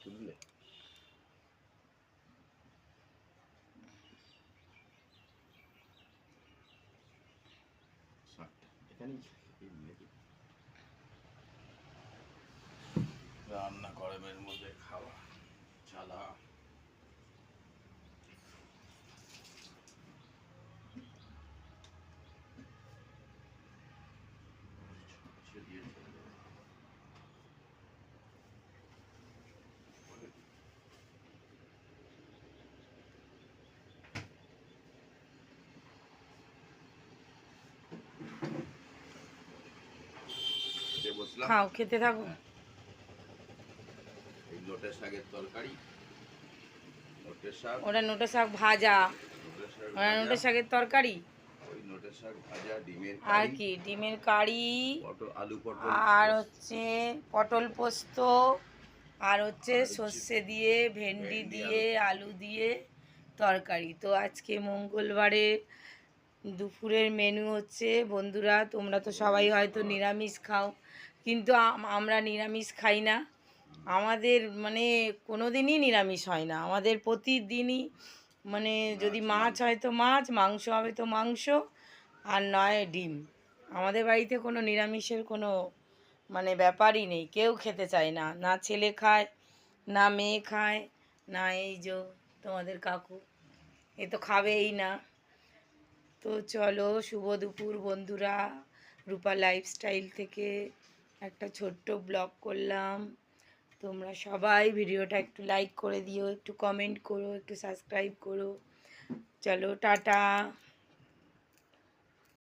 তুললে রান্না গরমের মধ্যে খাওয়া চালা খাও, খেতে থাকো। এই নোটে শাকের তরকারি, নোটে শাক, ওটা নোটে শাক ভাজা, ওটা নোটে শাকের তরকারি, ওই নোটে শাক ভাজা, ডিমের আর কারি, কি ডিমের কারি, আলু পটল, আর হচ্ছে পটল পোস্ত, আর হচ্ছে সর্ষে দিয়ে ভেন্ডি দিয়ে আলু দিয়ে তরকারি। তো আজকে মঙ্গলবারে দুপুরের মেনু হচ্ছে, বন্ধুরা তোমরা তো সবাই হয়তো নিরামিষ খাও, কিন্তু আমরা নিরামিষ খাই না। আমাদের মানে কোনো দিনই নিরামিষ হয় না, আমাদের প্রতিদিনই মানে যদি মাছ হয় তো মাছ, মাংস হবে তো মাংস, আর নয় ডিম। আমাদের বাড়িতে কোনো নিরামিষের কোনো মানে ব্যাপারই নেই, কেউ খেতে চায় না, না ছেলে খায়, না মেয়ে খায়, না এই যে তোমাদের কাকু, এ তো খাবেই না। তো চলো, শুভ দুপুর বন্ধুরা, রূপা লাইফস্টাইল থেকে একটা ছোট্ট ব্লগ করলাম। তোমরা সবাই ভিডিওটা একটু লাইক করে দিও, একটু কমেন্ট করো, একটু সাবস্ক্রাইব করো। চলো টাটা।